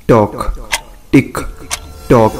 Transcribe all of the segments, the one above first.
Tock tick tock.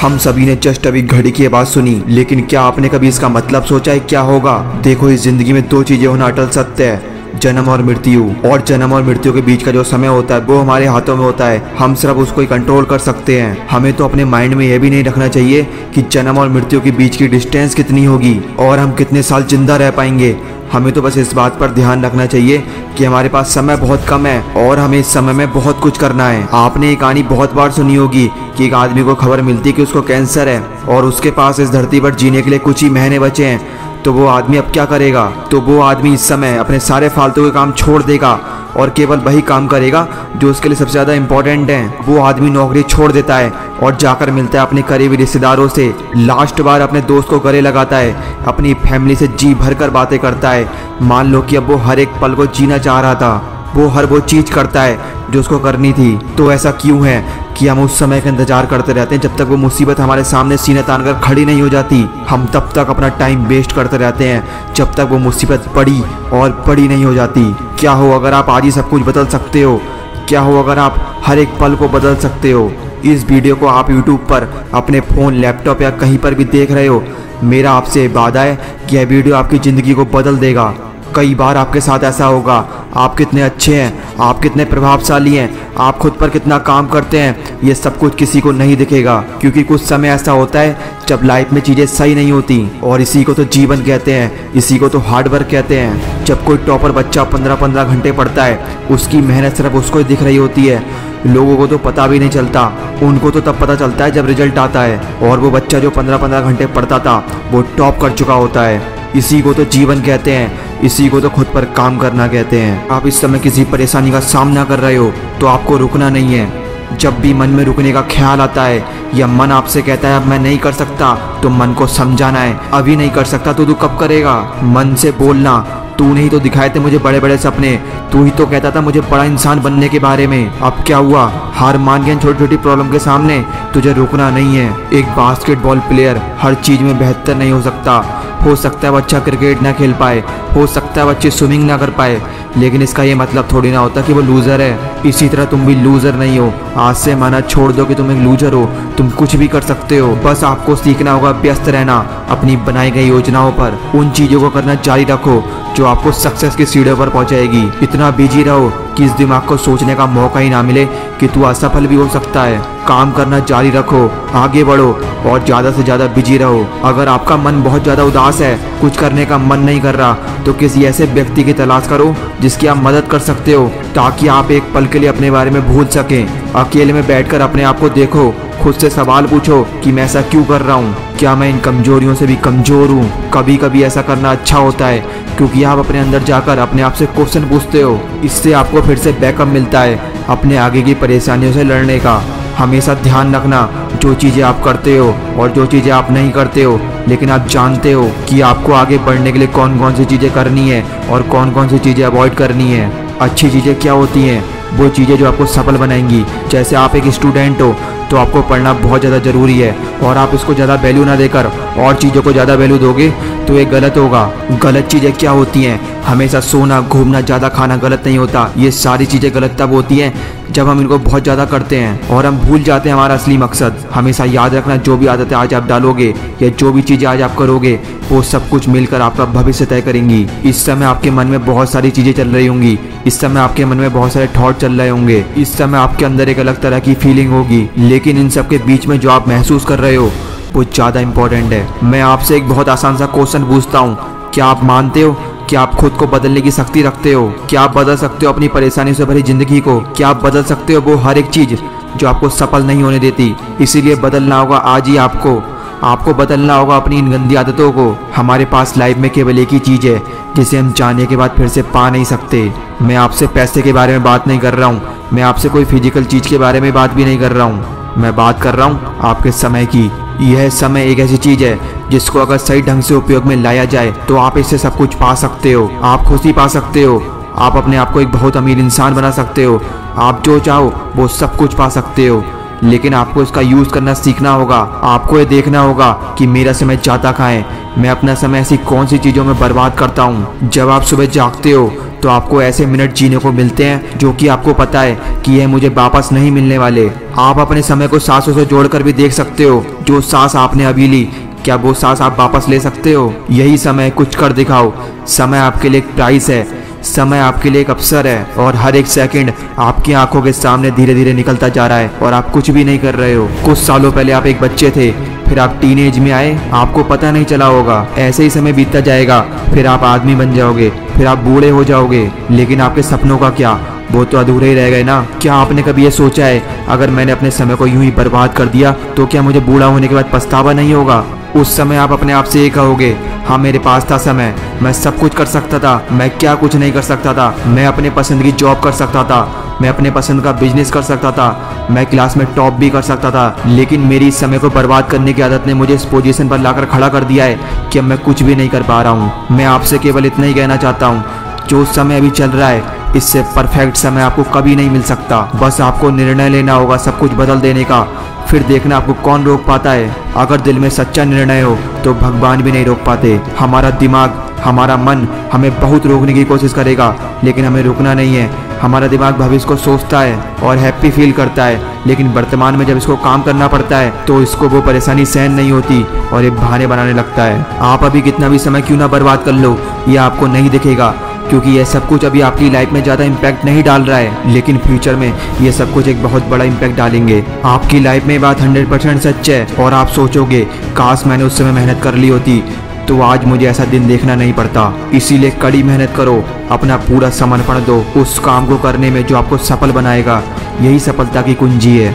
हम सभी ने जस्ट अभी घड़ी की आवाज सुनी, लेकिन क्या आपने कभी इसका मतलब सोचा है क्या होगा? देखो, इस जिंदगी में दो चीजें होना अटल सत्य है, जन्म और मृत्यु। और जन्म और मृत्यु के बीच का जो समय होता है वो हमारे हाथों में होता है। हम सिर्फ उसको ही कंट्रोल कर सकते हैं। हमें तो अपने माइंड में यह भी नहीं रखना चाहिए कि जन्म और मृत्यु के बीच की डिस्टेंस कितनी होगी और हम कितने साल जिंदा रह पाएंगे। हमें तो बस इस बात पर ध्यान रखना चाहिए कि हमारे पास समय बहुत कम है और हमें इस समय में बहुत कुछ करना है। आपने ये कहानी बहुत बार सुनी होगी कि एक आदमी को खबर मिलती है कि उसको कैंसर है और उसके पास इस धरती पर जीने के लिए कुछ ही महीने बचे हैं। तो वो आदमी अब क्या करेगा? तो वो आदमी इस समय अपने सारे फालतू के काम छोड़ देगा और केवल वही काम करेगा जो उसके लिए सबसे ज़्यादा इम्पोर्टेंट है। वो आदमी नौकरी छोड़ देता है और जाकर मिलता है अपने करीबी रिश्तेदारों से, लास्ट बार अपने दोस्त को गले लगाता है, अपनी फैमिली से जी भर कर बातें करता है। मान लो कि अब वो हर एक पल को जीना चाह रहा था, वो हर वो चीज़ करता है जो उसको करनी थी। तो ऐसा क्यों है कि हम उस समय का इंतजार करते रहते हैं जब तक वो मुसीबत हमारे सामने सीने तान कर खड़ी नहीं हो जाती। हम तब तक अपना टाइम वेस्ट करते रहते हैं जब तक वो मुसीबत बड़ी और बड़ी नहीं हो जाती। क्या हो अगर आप आज ही सब कुछ बदल सकते हो? क्या हो अगर आप हर एक पल को बदल सकते हो? इस वीडियो को आप यूट्यूब पर अपने फ़ोन, लैपटॉप या कहीं पर भी देख रहे हो, मेरा आपसे वादा है कि यह वीडियो आपकी ज़िंदगी को बदल देगा। कई बार आपके साथ ऐसा होगा, आप कितने अच्छे हैं, आप कितने प्रभावशाली हैं, आप खुद पर कितना काम करते हैं, ये सब कुछ किसी को नहीं दिखेगा। क्योंकि कुछ समय ऐसा होता है जब लाइफ में चीज़ें सही नहीं होती और इसी को तो जीवन कहते हैं, इसी को तो हार्ड वर्क कहते हैं। जब कोई टॉपर बच्चा 15-15 घंटे पढ़ता है, उसकी मेहनत सिर्फ उसको ही दिख रही होती है, लोगों को तो पता भी नहीं चलता। उनको तो तब पता चलता है जब रिजल्ट आता है और वो बच्चा जो 15-15 घंटे पढ़ता था वो टॉप कर चुका होता है। इसी को तो जीवन कहते हैं, इसी को तो खुद पर काम करना कहते हैं। आप इस समय किसी परेशानी का सामना कर रहे हो तो आपको रुकना नहीं है। जब भी मन में रुकने का ख्याल आता है या मन आपसे कहता है अब मैं नहीं कर सकता, तो मन को समझाना है अभी नहीं कर सकता तो तू कब करेगा। मन से बोलना, तूने ही तो दिखाए थे मुझे बड़े बड़े सपने, तू ही तो कहता था मुझे बड़ा इंसान बनने के बारे में। अब क्या हुआ? हार मान गया छोटी छोटी प्रॉब्लम के सामने? तुझे रुकना नहीं है। एक बास्केटबॉल प्लेयर हर चीज़ में बेहतर नहीं हो सकता है वो अच्छा क्रिकेट ना खेल पाए, हो सकता है वो अच्छी स्विमिंग ना कर पाए, लेकिन इसका ये मतलब थोड़ी ना होता कि वो लूज़र है। इसी तरह तुम भी लूज़र नहीं हो। आज से माना छोड़ दो कि तुम एक लूज़र हो, तुम कुछ भी कर सकते हो। बस आपको सीखना होगा व्यस्त रहना अपनी बनाई गई योजनाओं पर। उन चीज़ों को करना जारी रखो जो आपको सक्सेस की सीढ़ियों पर पहुंचाएगी। इतना बिजी रहो कि इस दिमाग को सोचने का मौका ही ना मिले कि तू असफल भी हो सकता है। काम करना जारी रखो, आगे बढ़ो और ज़्यादा से ज़्यादा बिजी रहो। अगर आपका मन बहुत ज़्यादा उदास है, कुछ करने का मन नहीं कर रहा, तो किसी ऐसे व्यक्ति की तलाश करो जिसकी आप मदद कर सकते हो, ताकि आप एक पल के लिए अपने बारे में भूल सकें। अकेले में बैठकर अपने आप को देखो, खुद से सवाल पूछो कि मैं ऐसा क्यों कर रहा हूँ, क्या मैं इन कमजोरियों से भी कमज़ोर हूँ। कभी कभी ऐसा करना अच्छा होता है क्योंकि आप अपने अंदर जाकर अपने आप से क्वेश्चन पूछते हो। इससे आपको फिर से बैकअप मिलता है अपने आगे की परेशानियों से लड़ने का। हमेशा ध्यान रखना, जो चीज़ें आप करते हो और जो चीज़ें आप नहीं करते हो, लेकिन आप जानते हो कि आपको आगे बढ़ने के लिए कौन कौन सी चीज़ें करनी है और कौन कौन सी चीज़ें अवॉइड करनी है। अच्छी चीज़ें क्या होती हैं? वो चीज़ें जो आपको सफल बनाएंगी। जैसे आप एक स्टूडेंट हो तो आपको पढ़ना बहुत ज़्यादा ज़रूरी है और आप इसको ज़्यादा वैल्यू ना देकर और चीज़ों को ज़्यादा वैल्यू दोगे तो ये गलत होगा। गलत चीज़ें क्या होती हैं? हमेशा सोना, घूमना, ज़्यादा खाना गलत नहीं होता। ये सारी चीज़ें गलत तब होती हैं जब हम इनको बहुत ज़्यादा करते हैं और हम भूल जाते हैं हमारा असली मकसद। हमेशा याद रखना, जो भी आदतें आज आप डालोगे या जो भी चीज़ें आज आप करोगे, वो सब कुछ मिलकर आपका भविष्य तय करेंगी। इस समय आपके मन में बहुत सारी चीज़ें चल रही होंगी, इस समय आपके मन में बहुत सारे थॉट चल रहे होंगे, इस समय आपके अंदर एक अलग तरह की फीलिंग होगी, लेकिन इन सब के बीच में जो आप महसूस कर रहे हो वो ज़्यादा इंपॉर्टेंट है। मैं आपसे एक बहुत आसान सा क्वेश्चन पूछता हूँ, क्या आप मानते हो कि आप खुद को बदलने की शक्ति रखते हो? क्या आप बदल सकते हो अपनी परेशानियों से भरी जिंदगी को? क्या आप बदल सकते हो वो हर एक चीज़ जो आपको सफल नहीं होने देती? इसीलिए बदलना होगा आज ही आपको बदलना होगा अपनी इन गंदी आदतों को। हमारे पास लाइफ में केवल एक ही चीज़ है जिसे हम जाने के बाद फिर से पा नहीं सकते। मैं आपसे पैसे के बारे में बात नहीं कर रहा हूँ, मैं आपसे कोई फिजिकल चीज़ के बारे में बात भी नहीं कर रहा हूँ, मैं बात कर रहा हूँ आपके समय की। यह समय एक ऐसी चीज़ है जिसको अगर सही ढंग से उपयोग में लाया जाए तो आप इससे सब कुछ पा सकते हो। आप खुशी पा सकते हो, आप अपने आप को एक बहुत अमीर इंसान बना सकते हो, आप जो चाहो वो सब कुछ पा सकते हो। लेकिन आपको इसका यूज़ करना सीखना होगा। आपको ये देखना होगा कि मेरा समय जाता कहाँ है, मैं अपना समय ऐसी कौन सी चीज़ों में बर्बाद करता हूँ। जब आप सुबह जागते हो तो आपको ऐसे मिनट जीने को मिलते हैं जो कि आपको पता है कि ये मुझे वापस नहीं मिलने वाले। आप अपने समय को सांसों से जोड़कर भी देख सकते हो। जो सांस आपने अभी ली, क्या वो सांस आप वापस ले सकते हो? यही समय, कुछ कर दिखाओ। समय आपके लिए एक प्राइस है, समय आपके लिए एक अवसर है, और हर एक सेकंड आपकी आंखों के सामने धीरे धीरे निकलता जा रहा है और आप कुछ भी नहीं कर रहे हो। कुछ सालों पहले आप एक बच्चे थे, फिर आप टीनेज में आए, आपको पता नहीं चला होगा। ऐसे ही समय बीतता जाएगा, फिर आप आदमी बन जाओगे, फिर आप बूढ़े हो जाओगे। लेकिन आपके सपनों का क्या? वो तो अधूरे ही रह गए ना। क्या आपने कभी ये सोचा है, अगर मैंने अपने समय को यूं ही बर्बाद कर दिया तो क्या मुझे बूढ़ा होने के बाद पछतावा नहीं होगा? उस समय आप अपने आप से ये कहोगे, हाँ मेरे पास था समय, मैं सब कुछ कर सकता था। मैं क्या कुछ नहीं कर सकता था? मैं अपने पसंद की जॉब कर सकता था, मैं अपने पसंद का बिजनेस कर सकता था, मैं क्लास में टॉप भी कर सकता था। लेकिन मेरी इस समय को बर्बाद करने की आदत ने मुझे इस पोजीशन पर लाकर खड़ा कर दिया है कि अब मैं कुछ भी नहीं कर पा रहा हूँ। मैं आपसे केवल इतना ही कहना चाहता हूँ, जो समय अभी चल रहा है, इससे परफेक्ट समय आपको कभी नहीं मिल सकता। बस आपको निर्णय लेना होगा सब कुछ बदल देने का, फिर देखना आपको कौन रोक पाता है। अगर दिल में सच्चा निर्णय हो तो भगवान भी नहीं रोक पाते। हमारा दिमाग, हमारा मन हमें बहुत रोकने की कोशिश करेगा, लेकिन हमें रुकना नहीं है। हमारा दिमाग भविष्य को सोचता है और हैप्पी फील करता है, लेकिन वर्तमान में जब इसको काम करना पड़ता है तो इसको वो परेशानी सहन नहीं होती और ये बहाने बनाने लगता है। आप अभी कितना भी समय क्यों ना बर्बाद कर लो, ये आपको नहीं दिखेगा, क्योंकि ये सब कुछ अभी आपकी लाइफ में ज़्यादा इम्पैक्ट नहीं डाल रहा है, लेकिन फ्यूचर में ये सब कुछ एक बहुत बड़ा इम्पैक्ट डालेंगे। आपकी लाइफ में बात 100% सच है, और आप सोचोगे काश मैंने उस समय मेहनत कर ली होती तो आज मुझे ऐसा दिन देखना नहीं पड़ता। इसीलिए कड़ी मेहनत करो, अपना पूरा समर्पण दो उस काम को करने में जो आपको सफल बनाएगा। यही सफलता की कुंजी है।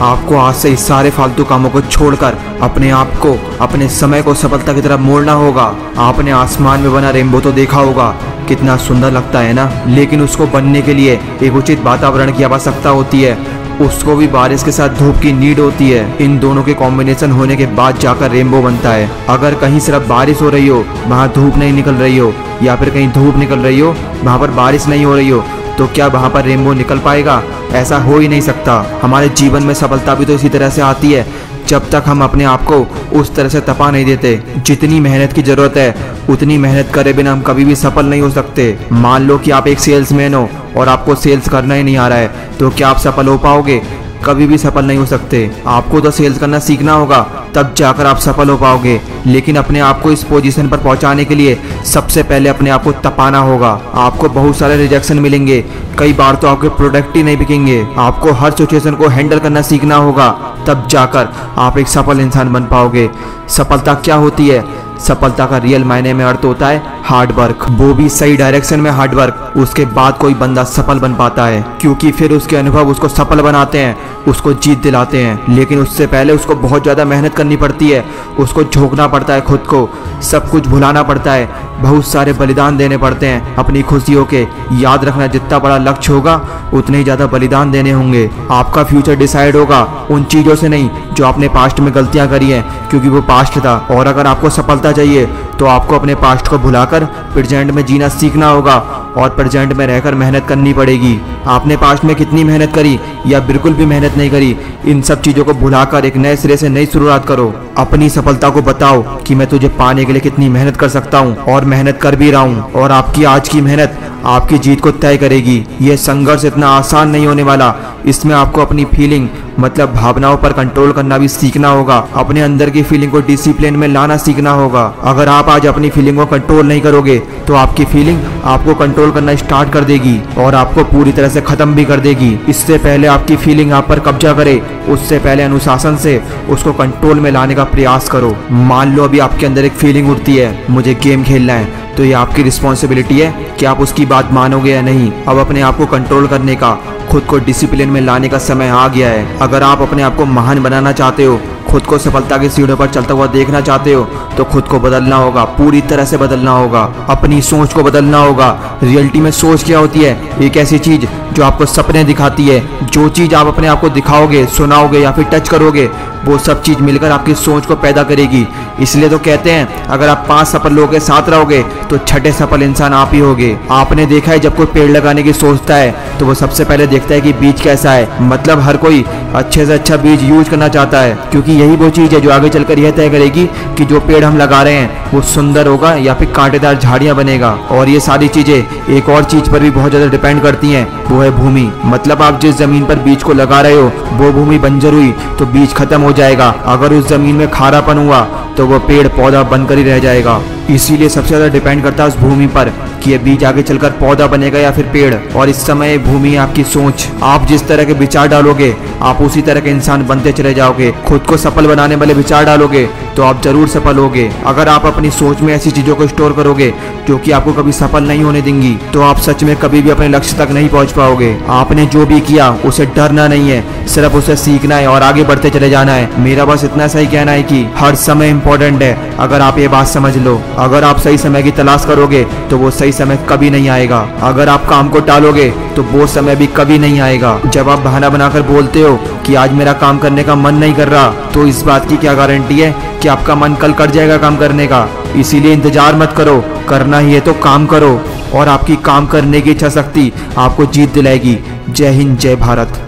आपको आज से इस सारे फालतू कामों को छोड़कर अपने आप को, अपने समय को सफलता की तरफ मोड़ना होगा। आपने आसमान में बना रेनबो तो देखा होगा, कितना सुंदर लगता है ना, लेकिन उसको बनने के लिए एक उचित वातावरण की आवश्यकता होती है। उसको भी बारिश के साथ धूप की नीड होती है। इन दोनों के कॉम्बिनेशन होने के बाद जाकर रेनबो बनता है। अगर कहीं सिर्फ बारिश हो रही हो, वहाँ धूप नहीं निकल रही हो, या फिर कहीं धूप निकल रही हो, वहाँ पर बारिश नहीं हो रही हो, तो क्या वहाँ पर रेनबो निकल पाएगा? ऐसा हो ही नहीं सकता। हमारे जीवन में सफलता भी तो इसी तरह से आती है, जब तक हम अपने आप को उस तरह से तपा नहीं देते। जितनी मेहनत की जरूरत है उतनी मेहनत करे बिना हम कभी भी सफल नहीं हो सकते। मान लो कि आप एक सेल्समैन हो और आपको सेल्स करना ही नहीं आ रहा है, तो क्या आप सफल हो पाओगे? कभी भी सफल नहीं हो सकते। आपको तो सेल्स करना सीखना होगा, तब जाकर आप सफल हो पाओगे। लेकिन अपने आप को इस पोजीशन पर पहुंचाने के लिए सबसे पहले अपने आप को तपाना होगा। आपको बहुत सारे रिजेक्शन मिलेंगे, कई बार तो आपके प्रोडक्ट ही नहीं बिकेंगे। आपको हर सिचुएशन को हैंडल करना सीखना होगा, तब जाकर आप एक सफल इंसान बन पाओगे। सफलता क्या होती है? सफलता का रियल मायने में अर्थ होता है हार्ड वर्क, वो भी सही डायरेक्शन में हार्ड वर्क। उसके बाद कोई बंदा सफल बन पाता है, क्योंकि फिर उसके अनुभव उसको सफल बनाते हैं, उसको जीत दिलाते हैं। लेकिन उससे पहले उसको बहुत ज़्यादा मेहनत करनी पड़ती है, उसको झोंकना पड़ता है, खुद को सब कुछ भुलाना पड़ता है, बहुत सारे बलिदान देने पड़ते हैं अपनी खुशियों के। याद रखना, जितना बड़ा लक्ष्य होगा उतने ही ज़्यादा बलिदान देने होंगे। आपका फ्यूचर डिसाइड होगा उन चीज़ों से नहीं जो आपने पास्ट में गलतियाँ करी हैं, क्योंकि वो पास्ट था। और अगर आपको सफलता चाहिए तो आपको अपने पास्ट को भुलाकर प्रेजेंट में जीना सीखना होगा, और प्रेजेंट में रहकर मेहनत करनी पड़ेगी। आपने पास्ट में कितनी मेहनत करी या बिल्कुल भी मेहनत नहीं करी, इन सब चीज़ों को भुलाकर एक नए सिरे से नई शुरुआत करो। अपनी सफलता को बताओ कि मैं तुझे पाने के लिए कितनी मेहनत कर सकता हूँ, और मेहनत कर भी रहा हूँ। और आपकी आज की मेहनत आपकी जीत को तय करेगी। यह संघर्ष इतना आसान नहीं होने वाला। इसमें आपको अपनी फीलिंग, मतलब भावनाओं पर कंट्रोल करना भी सीखना होगा। अपने अंदर की फीलिंग को डिसिप्लिन में लाना सीखना होगा। अगर आप आज अपनी फीलिंग को कंट्रोल नहीं करोगे तो आपकी फीलिंग आपको कंट्रोल करना स्टार्ट कर देगी और आपको पूरी तरह से खत्म भी कर देगी। इससे पहले आपकी फीलिंग आप पर कब्जा करे, उससे पहले अनुशासन से उसको कंट्रोल में लाने का प्रयास करो। मान लो अभी आपके अंदर एक फीलिंग उठती है, मुझे गेम खेलना है, तो ये आपकी रिस्पॉन्सिबिलिटी है कि आप उसकी बात मानोगे या नहीं। अब अपने आप को कंट्रोल करने का, खुद को डिसिप्लिन में लाने का समय आ गया है। अगर आप अपने आप को महान बनाना चाहते हो, खुद को सफलता की सीढ़ियों पर चलता हुआ देखना चाहते हो, तो खुद को बदलना होगा, पूरी तरह से बदलना होगा। अपनी सोच को बदलना होगा। रियलिटी में सोच क्या होती है? एक ऐसी चीज जो आपको सपने दिखाती है। जो चीज आप अपने आप को दिखाओगे, सुनाओगे या फिर टच करोगे, वो सब चीज मिलकर आपकी सोच को पैदा करेगी। इसलिए तो कहते हैं अगर आप 5 सफल लोगों के साथ रहोगे तो छठे सफल इंसान आप ही होगे। आपने देखा है जब कोई पेड़ लगाने की सोचता है तो वो सबसे पहले देखता है कि बीज कैसा है। मतलब हर कोई अच्छे से अच्छा बीज यूज करना चाहता है, क्योंकि यही वो चीज़ है जो आगे चलकर यह तय करेगी कि जो पेड़ हम लगा रहे हैं वो सुंदर होगा या फिर कांटेदार झाड़ियाँ बनेगा। और ये सारी चीज़ें एक और चीज़ पर भी बहुत ज़्यादा डिपेंड करती हैं, वो है भूमि। मतलब आप जिस ज़मीन पर बीज को लगा रहे हो वो भूमि बंजर हुई तो बीज खत्म हो जाएगा। अगर उस ज़मीन में खारापन हुआ तो वो पेड़ पौधा बनकर ही रह जाएगा। इसीलिए सबसे ज़्यादा डिपेंड करता है उस भूमि पर कि ये बीज आगे चलकर पौधा बनेगा या फिर पेड़। और इस समय भूमि आपकी सोच, आप जिस तरह के विचार डालोगे आप उसी तरह के इंसान बनते चले जाओगे। खुद को सफल बनाने वाले विचार डालोगे तो आप जरूर सफल होगे। अगर आप अपनी सोच में ऐसी चीज़ों को स्टोर करोगे जो कि आपको कभी सफल नहीं होने देंगी तो आप सच में कभी भी अपने लक्ष्य तक नहीं पहुंच पाओगे। आपने जो भी किया उसे डरना नहीं है, सिर्फ उसे सीखना है और आगे बढ़ते चले जाना है। मेरा बस इतना सही कहना है कि हर समय इंपॉर्टेंट है। अगर आप ये बात समझ लो, अगर आप सही समय की तलाश करोगे तो वो सही समय कभी नहीं आएगा। अगर आप काम को टालोगे तो वो समय भी कभी नहीं आएगा। जब आप बहाना बनाकर बोलते हो कि आज मेरा काम करने का मन नहीं कर रहा, तो इस बात की क्या गारंटी है कि आपका मन कल कर जाएगा काम करने का। इसीलिए इंतजार मत करो, करना ही है तो काम करो और आपकी काम करने की इच्छा शक्ति आपको जीत दिलाएगी। जय हिंद, जय भारत।